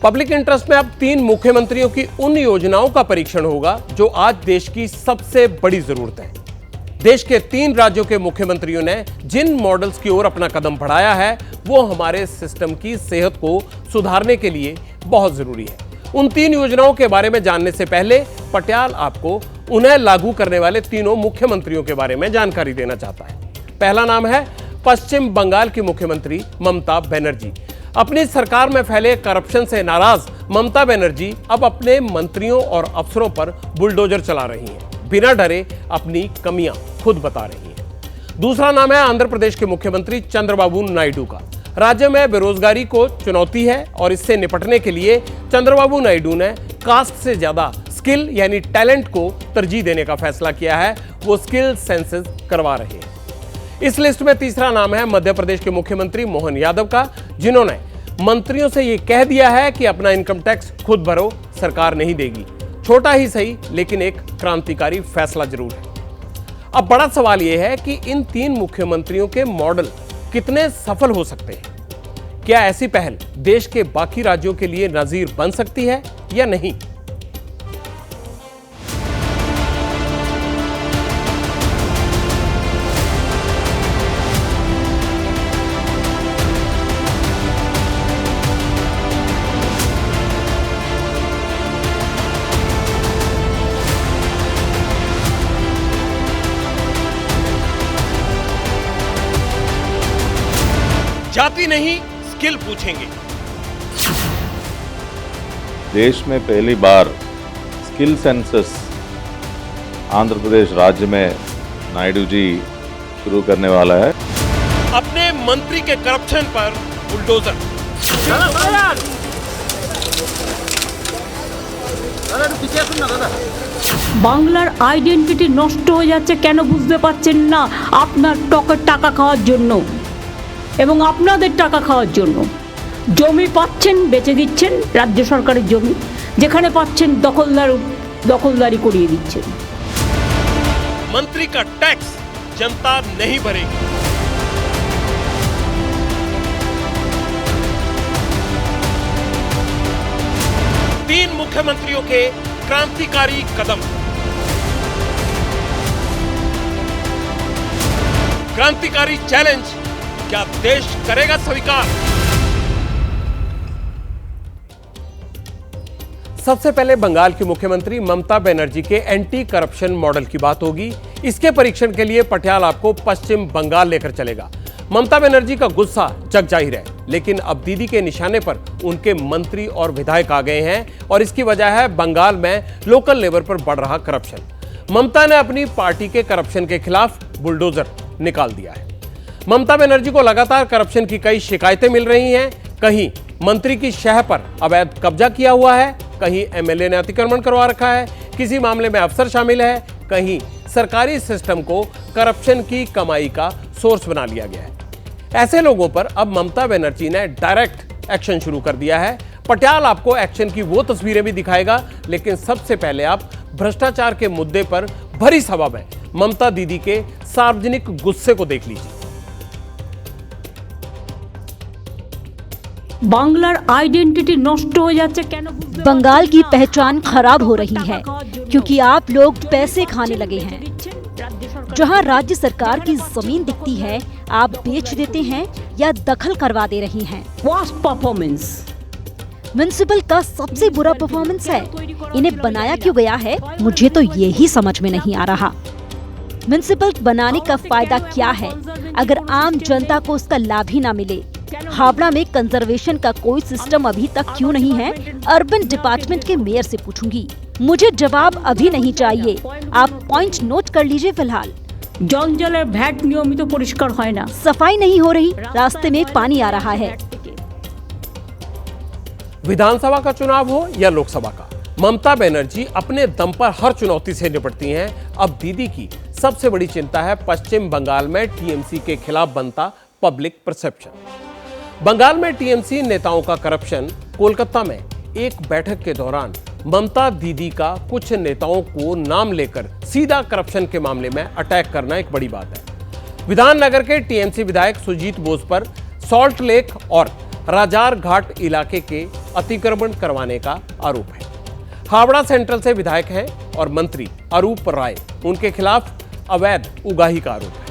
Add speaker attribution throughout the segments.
Speaker 1: Public interest में अब 3 मुख्यमंत्रियों की उन योजनाओं का परीक्षण होगा जो आज देश की सबसे बड़ी जरूरत है। देश के 3 राज्यों के मुख्यमंत्रियों ने जिन मॉडल्स की ओर अपना कदम बढ़ाया है वो हमारे सिस्टम की सेहत को सुधारने के लिए बहुत जरूरी है। उन 3 योजनाओं के बारे में जानने से पहले पटियाल आपको उन्हें लागू करने वाले तीनों मुख्यमंत्रियों के बारे में जानकारी देना चाहता है। पहला नाम है पश्चिम बंगाल की मुख्यमंत्री ममता बनर्जी। अपनी सरकार में फैले करप्शन से नाराज ममता बनर्जी अब अपने मंत्रियों और अफसरों पर बुलडोजर चला रही हैं। बिना डरे अपनी कमियां खुद बता रही हैं। दूसरा नाम है आंध्र प्रदेश के मुख्यमंत्री चंद्रबाबू नायडू का। राज्य में बेरोजगारी को चुनौती है और इससे निपटने के लिए चंद्रबाबू नायडू ने कास्ट से ज्यादा स्किल यानी टैलेंट को तरजीह देने का फैसला किया है। वो स्किल सेंसस करवा रहे हैं। इस लिस्ट में तीसरा नाम है मध्य प्रदेश के मुख्यमंत्री मोहन यादव का, जिन्होंने मंत्रियों से यह कह दिया है कि अपना इनकम टैक्स खुद भरो, सरकार नहीं देगी। छोटा ही सही लेकिन एक क्रांतिकारी फैसला जरूर है। अब बड़ा सवाल यह है कि इन 3 मुख्यमंत्रियों के मॉडल कितने सफल हो सकते हैं। क्या ऐसी पहल देश के बाकी राज्यों के लिए नजीर बन सकती है या नहीं? जाति नहीं, स्किल पूछेंगे।
Speaker 2: देश में पहली बार स्किल सेंसस आंध्र प्रदेश राज्य में नायडू जी शुरू करने वाला है।
Speaker 1: अपने मंत्री के करप्शन पर बुलडोजर।
Speaker 3: বাংলার আইডেন্টিটি নষ্ট হয়ে যাচ্ছে কেন বুঝতে পারছেন না? আপনার টকের টাকা খাওয়ার জন্য এবং আপনাদের টাকা খাওয়ার জন্য। জমি পাচ্ছেন বেচে দিচ্ছেন, রাজ্য সরকারের জমি, যেখানে পাচ্ছেন দখলদারি করিয়ে দিচ্ছেন।
Speaker 1: मंत्री का टैक्स जनता नहीं भरेगी। तीन मुख्यमंत्रियों के क्रांतिकारी कदम। क्रांतिकारी चैलेंज, क्या देश करेगा स्वीकार? सबसे पहले बंगाल की मुख्यमंत्री ममता बनर्जी के एंटी करप्शन मॉडल की बात होगी। इसके परीक्षण के लिए पटियाल आपको पश्चिम बंगाल लेकर चलेगा। ममता बनर्जी का गुस्सा जग जाहिर है, लेकिन अब दीदी के निशाने पर उनके मंत्री और विधायक आ गए हैं और इसकी वजह है बंगाल में लोकल लेवल पर बढ़ रहा करप्शन। ममता ने अपनी पार्टी के करप्शन के खिलाफ बुलडोजर निकाल दिया है। ममता बनर्जी को लगातार करप्शन की कई शिकायतें मिल रही हैं। कहीं मंत्री की शह पर अवैध कब्जा किया हुआ है, कहीं एमएलए ने अतिक्रमण करवा रखा है, किसी मामले में अफसर शामिल है, कहीं सरकारी सिस्टम को करप्शन की कमाई का सोर्स बना लिया गया है। ऐसे लोगों पर अब ममता बनर्जी ने डायरेक्ट एक्शन शुरू कर दिया है। पटियाल आपको एक्शन की वो तस्वीरें भी दिखाएगा, लेकिन सबसे पहले आप भ्रष्टाचार के मुद्दे पर भरी सभा में ममता दीदी के सार्वजनिक गुस्से को देख लीजिए।
Speaker 3: বাংলার আইডেন্টিটি নষ্ট হয়ে যাচ্ছে কেন?
Speaker 4: बंगाल की पहचान खराब हो रही है क्योंकि आप लोग पैसे खाने लगे हैं। जहां राज्य सरकार की जमीन दिखती है आप बेच देते हैं या दखल करवा दे रही हैं।
Speaker 3: वर्स्ट परफॉर्मेंस
Speaker 4: म्युनिसिपल का सबसे बुरा परफॉर्मेंस है। इन्हें बनाया क्यों गया है मुझे तो यही समझ में नहीं आ रहा। म्युनिसिपल बनाने का फायदा क्या है अगर आम जनता को उसका लाभ ही न मिले? हावड़ा में कंजर्वेशन का कोई सिस्टम अभी तक क्यों नहीं है? अर्बन डिपार्टमेंट के मेयर से पूछूंगी। मुझे जवाब अभी नहीं चाहिए, आप पॉइंट नोट कर लीजिए। फिलहाल
Speaker 3: জঞ্জালের ভ্যাট নিয়মিত পরিষ্কার হয় না,
Speaker 4: सफाई नहीं हो रही, रास्ते में पानी आ रहा है।
Speaker 1: विधानसभा का चुनाव हो या लोकसभा का, ममता बनर्जी अपने दम पर हर चुनौती से निपटती हैं। अब दीदी की सबसे बड़ी चिंता है पश्चिम बंगाल में टीएमसी के खिलाफ बनता पब्लिक परसेप्शन। बंगाल में टीएमसी नेताओं का करप्शन। कोलकाता में एक बैठक के दौरान ममता दीदी का कुछ नेताओं को नाम लेकर सीधा करप्शन के मामले में अटैक करना एक बड़ी बात है। विधाननगर के टीएमसी विधायक सुजीत बोस पर सॉल्ट लेक और राजार घाट इलाके के अतिक्रमण करवाने का आरोप है। हावड़ा सेंट्रल से विधायक हैं और मंत्री अरूप राय, उनके खिलाफ अवैध उगाही का आरोप है।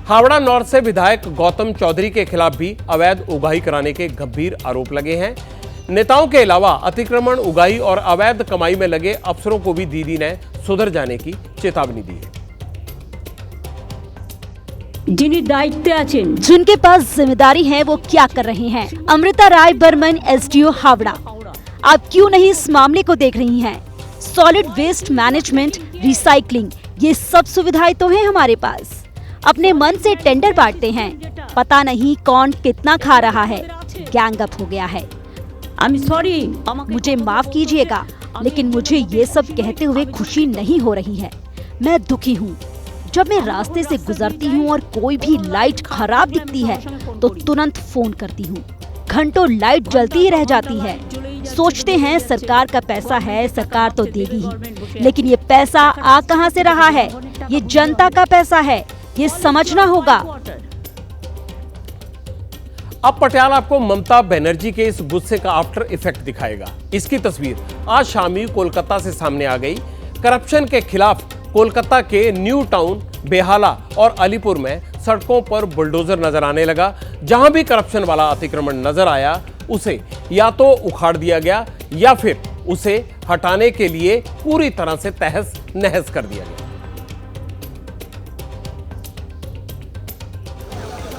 Speaker 1: हावड़ा नॉर्थ से विधायक गौतम चौधरी के खिलाफ भी अवैध उगाही कराने के गंभीर आरोप लगे हैं। नेताओं के अलावा अतिक्रमण, उगाही और अवैध कमाई में लगे अफसरों को भी दीदी ने सुधर जाने की चेतावनी दी है।
Speaker 3: যিনি দায়িত্বে আছেন,
Speaker 4: जिनके पास जिम्मेदारी है वो क्या कर रहे हैं? अमृता राय बर्मन, एसडीओ हावड़ा। आप क्यों नहीं इस मामले को देख रही हैं? सॉलिड वेस्ट मैनेजमेंट, रिसाइकलिंग, ये सब सुविधाएं तो हैं हमारे पास। अपने मन से टेंडर बांटते हैं, पता नहीं कौन कितना खा रहा है। गैंग अप हो गया है।
Speaker 3: আমি সরি,
Speaker 4: मुझे माफ कीजिएगा, लेकिन मुझे ये सब कहते हुए खुशी नहीं हो रही है। मैं दुखी हूँ। जब मैं रास्ते से गुजरती हूँ और कोई भी लाइट खराब दिखती है तो तुरंत फोन करती हूँ। घंटों लाइट जलती ही रह जाती है। सोचते हैं सरकार का पैसा है, सरकार तो देगी ही, लेकिन ये पैसा आ कहाँ से रहा है? ये जनता का पैसा है, ये समझना होगा।
Speaker 1: अब पटियाला आपको ममता बनर्जी के इस गुस्से का आफ्टर इफेक्ट दिखाएगा। इसकी तस्वीर आज शाम ही कोलकाता से सामने आ गई। करप्शन के खिलाफ कोलकाता के न्यू टाउन, बेहाला और अलीपुर में सड़कों पर बुलडोजर नजर आने लगा। जहां भी करप्शन वाला अतिक्रमण नजर आया, उसे या तो उखाड़ दिया गया या फिर उसे हटाने के लिए पूरी तरह से तहस नहस कर दिया गया।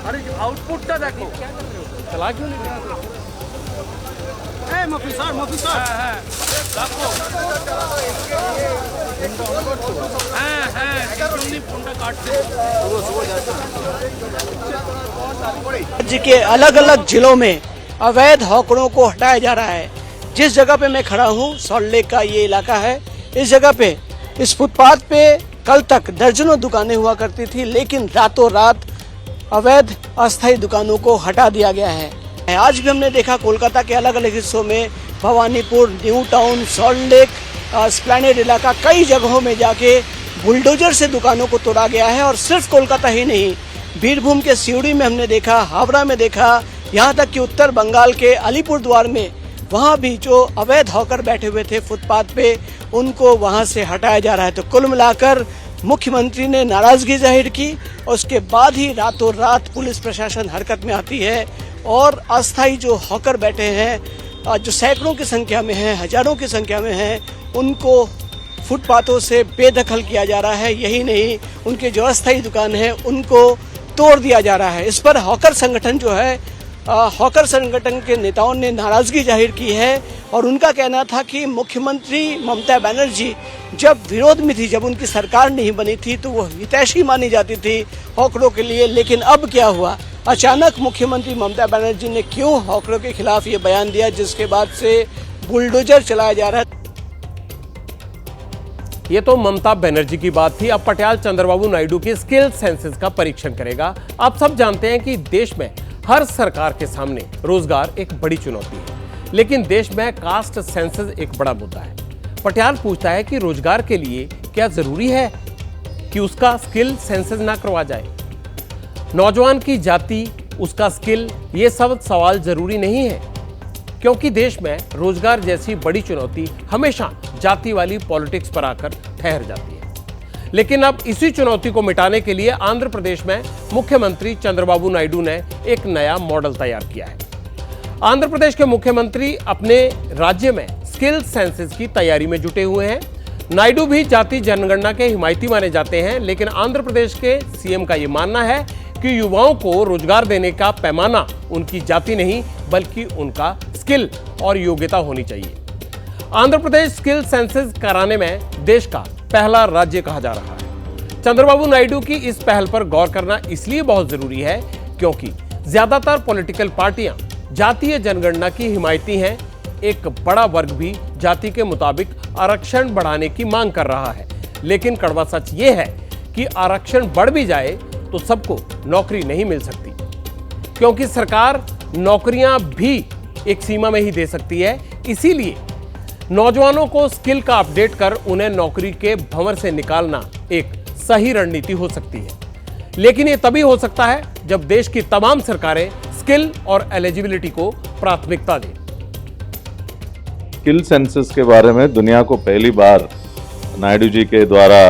Speaker 5: अरे आउटपुटটা দেখো
Speaker 1: चला क्यों नहीं रहे?
Speaker 5: এই মফি স্যার হ্যাঁ দেখো হ্যাঁ জলদি ফোনটা কাটতে
Speaker 6: राज्य के अलग अलग जिलों में अवैध हॉकरों को हटाया जा रहा है। जिस जगह पे मैं खड़ा हूँ, सॉल्ट लेक का ये इलाका है। इस जगह पे, इस फुटपाथ पे कल तक दर्जनों दुकानें हुआ करती थी, लेकिन रातों रात अवैध अस्थायी दुकानों को हटा दिया गया है। आज भी हमने देखा कोलकाता के अलग अलग हिस्सों में, Bhawanipur, New Town, Salt Lake, Esplanade इलाका, कई जगहों में जाके बुलडोजर से दुकानों को तोड़ा गया है। और सिर्फ कोलकाता ही नहीं, बीरभूम के सिवड़ी में हमने देखा, हावड़ा में देखा, यहाँ तक कि उत्तर बंगाल के अलीपुर द्वार में, वहाँ भी जो अवैध हॉकर बैठे हुए थे फुटपाथ पे, उनको वहाँ से हटाया जा रहा है। तो कुल मिलाकर मुख्यमंत्री ने नाराजगी जाहिर की और उसके बाद ही रातों रात पुलिस प्रशासन हरकत में आती है और अस्थायी जो हॉकर बैठे हैं, जो सैकड़ों की संख्या में हैं, हजारों की संख्या में हैं, उनको फुटपाथों से बेदखल किया जा रहा है। यही नहीं, उनके जो अस्थायी दुकान है उनको तोड़ दिया जा रहा है। इस पर हॉकर संगठन जो है, हॉकर संगठन के नेताओं ने नाराजगी जाहिर की है और उनका कहना था कि मुख्यमंत्री ममता बनर्जी जब विरोध में थी, जब उनकी सरकार नहीं बनी थी, तो वो हितैषी मानी जाती थी हॉकरों के लिए। लेकिन अब क्या हुआ? अचानक मुख्यमंत्री ममता बनर्जी ने क्यों हॉकरों के खिलाफ ये बयान दिया, जिसके बाद से बुलडोजर चलाया जा रहा है।
Speaker 1: ये तो ममता बनर्जी की बात थी। अब पटियाल चंद्रबाबू नायडू की स्किल सेंसस का परीक्षण करेगा। आप सब जानते हैं कि देश में हर सरकार के सामने रोजगार एक बड़ी चुनौती है, लेकिन देश में कास्ट सेंसस एक बड़ा मुद्दा है। पटियाल पूछता है कि रोजगार के लिए क्या जरूरी है कि उसका स्किल सेंसस ना करवा जाए? नौजवान की जाति, उसका स्किल, ये सब सवाल जरूरी नहीं है, क्योंकि देश में रोजगार जैसी बड़ी चुनौती हमेशा जाति वाली पॉलिटिक्स पर आकर ठहर जाती है। लेकिन अब इसी चुनौती को मिटाने के लिए आंध्र प्रदेश में मुख्यमंत्री चंद्रबाबू नायडू ने एक नया मॉडल तैयार किया है। आंध्र प्रदेश के मुख्यमंत्री अपने राज्य में स्किल सेंसस की तैयारी में जुटे हुए हैं। नायडू भी जाति जनगणना के हिमायती माने जाते हैं, लेकिन आंध्र प्रदेश के सीएम का यह मानना है कि युवाओं को रोजगार देने का पैमाना उनकी जाति नहीं, बल्कि उनका स्किल और योग्यता होनी चाहिए। आंध्र प्रदेश स्किल सेंसस कराने में देश का पहला राज्य कहा जा रहा है। चंद्रबाबू नायडू की इस पहल पर गौर करना इसलिए बहुत जरूरी है क्योंकि ज्यादातर पॉलिटिकल पार्टियां जातीय जनगणना की हिमायती हैं। एक बड़ा वर्ग भी जाति के मुताबिक आरक्षण बढ़ाने की मांग कर रहा है, लेकिन कड़वा सच ये है कि आरक्षण बढ़ भी जाए तो सबको नौकरी नहीं मिल सकती, क्योंकि सरकार नौकरियां भी एक सीमा में ही दे सकती है। इसीलिए नौजवानों को स्किल का अपडेट कर उन्हें नौकरी के भंवर से निकालना एक सही रणनीति हो सकती है। लेकिन ये तभी हो सकता है जब देश की तमाम सरकारें स्किल और एलिजिबिलिटी को प्राथमिकता दें।
Speaker 2: स्किल सेंसस के बारे में दुनिया को पहली बार नायडू जी के द्वारा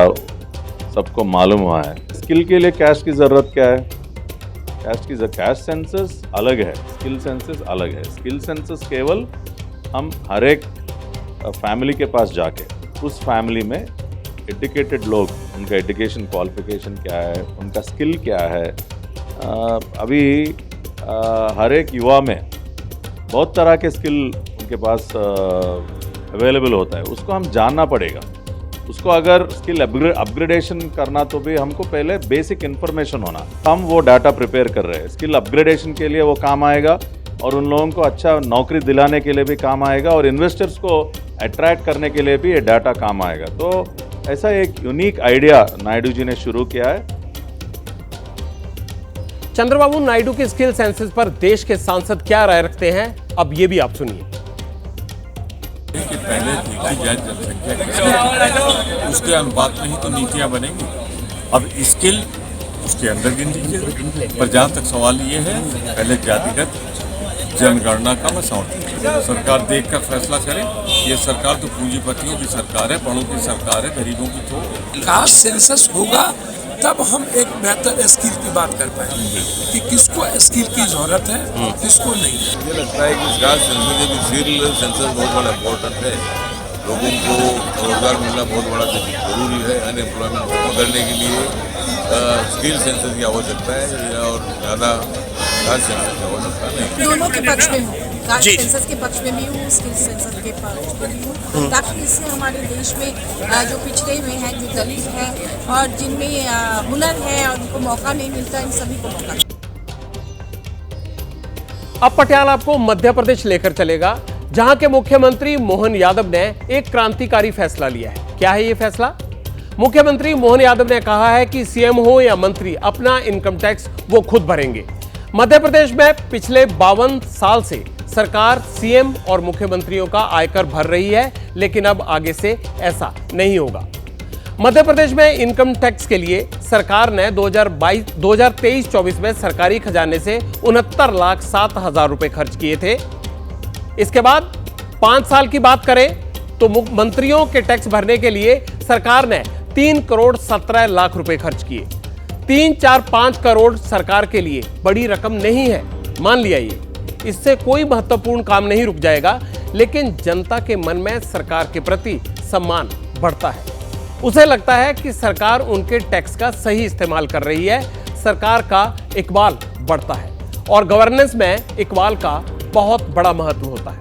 Speaker 2: सबको मालूम हुआ है। स्किल के लिए कैश की ज़रूरत क्या है? कैश सेंसस अलग है, स्किल सेंसस अलग है। स्किल सेंसस केवल हम हर एक फैमिली के पास जाके उस फैमिली में एजुकेटेड लोग, उनका एजुकेशन क्वालिफिकेशन क्या है, उनका स्किल क्या है। अभी हर एक युवा में बहुत तरह के स्किल उनके पास अवेलेबल होता है, उसको हम जानना पड़ेगा। उसको अगर स्किल अपग्रेडेशन करना तो भी हमको पहले बेसिक इन्फॉर्मेशन होना। हम वो डाटा प्रिपेयर कर रहे हैं, स्किल अपग्रेडेशन के लिए वो काम आएगा और उन लोगों को अच्छा नौकरी दिलाने के लिए भी काम आएगा और इन्वेस्टर्स को अट्रैक्ट करने के लिए भी ये डाटा काम आएगा। तो ऐसा एक यूनिक आइडिया नायडू जी ने शुरू किया है।
Speaker 1: चंद्रबाबू नायडू के स्किल सेंसस पर देश के सांसद क्या राय रखते हैं, अब ये भी आप सुनिए।
Speaker 7: कि पहले देखी जाए जनसंख्या उसके अनुपात में ही तो नीतियां बनेंगी। अब स्किल उसके अंदर गिन लीजिए। पर जहाँ तक सवाल ये है, पहले जातिगत जनगणना का मैं समर्थन, सरकार देखकर फैसला करे। ये सरकार तो पूंजीपतियों की सरकार है, बड़ों की सरकार है, गरीबों की तो।
Speaker 8: कास्ट सेंसस होगा तब हम एक बेहतर स्किल की बात कर पाएंगे कि किसको स्किल की जरूरत है, किसको नहीं।
Speaker 7: मुझे लगता है कि कास्ट स्किल सेंसस बहुत बड़ा इम्पोर्टेंट है। लोगों को रोजगार मिलना बहुत बड़ा जरूरी है। अनएम्प्लॉयमेंट खत्म करने के लिए स्किल सेंसस की आवश्यकता है और ज़्यादा कास्ट सेंसस की आवश्यकता नहीं।
Speaker 9: दोनों के पक्ष में हूँ, कास्ट सेंसस के पक्ष में भी हूँ, स्किल सेंसस के पक्ष में भी हूँ, ताकि इससे हमारे देश में जो पिछड़े हुए हैं, जो दलित हैं और जिनमें हुनर है और उनको मौका नहीं मिलता, इन सभी को मौका।
Speaker 1: अब पटियाला आपको मध्य प्रदेश लेकर चलेगा, जहां के मुख्यमंत्री मोहन यादव ने एक क्रांतिकारी फैसला लिया है। क्या है यह फैसला? मुख्यमंत्री मोहन यादव ने कहा है कि सीएम हो या मंत्री, अपना इनकम टैक्स वो खुद भरेंगे। मध्य प्रदेश में पिछले 52 साल से सरकार सीएम और मुख्यमंत्रियों का आयकर भर रही है, लेकिन अब आगे से ऐसा नहीं होगा। मध्य प्रदेश में इनकम टैक्स के लिए सरकार ने 2023-24 में सरकारी खजाने से 69,07,000 रुपए खर्च किए थे। इसके बाद 5 साल की बात करें तो मंत्रियों के टैक्स भरने के लिए सरकार ने 3,17,00,000 रुपए खर्च किए। 3, 4, 5 करोड़ सरकार के लिए बड़ी रकम नहीं है, मान लिया ये। इससे कोई महत्वपूर्ण काम नहीं रुक जाएगा, लेकिन जनता के मन में सरकार के प्रति सम्मान बढ़ता है। उसे लगता है कि सरकार उनके टैक्स का सही इस्तेमाल कर रही है, सरकार का इकबाल बढ़ता है और गवर्नेंस में इकबाल का बहुत बड़ा महत्व होता है।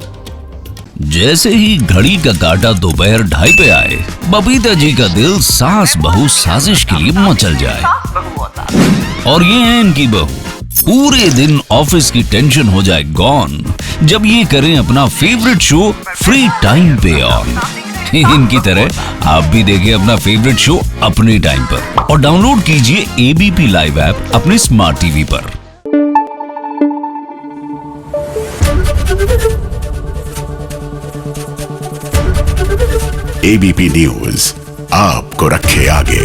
Speaker 10: जैसे ही घड़ी का काटा दोपहर 2:30 पे आए, बबीता जी का दिल सास बहू साजिश के लिए मचल जाए। और ये है इनकी बहू, पूरे दिन ऑफिस की टेंशन हो जाए गॉन जब ये करें अपना फेवरेट शो फ्री टाइम पे ऑन। इनकी तरह आप भी देखें अपना फेवरेट शो अपने टाइम पर और डाउनलोड कीजिए एबीपी लाइव ऐप अपने स्मार्ट टीवी पर।
Speaker 11: एबीपी न्यूज आपको रखे आगे।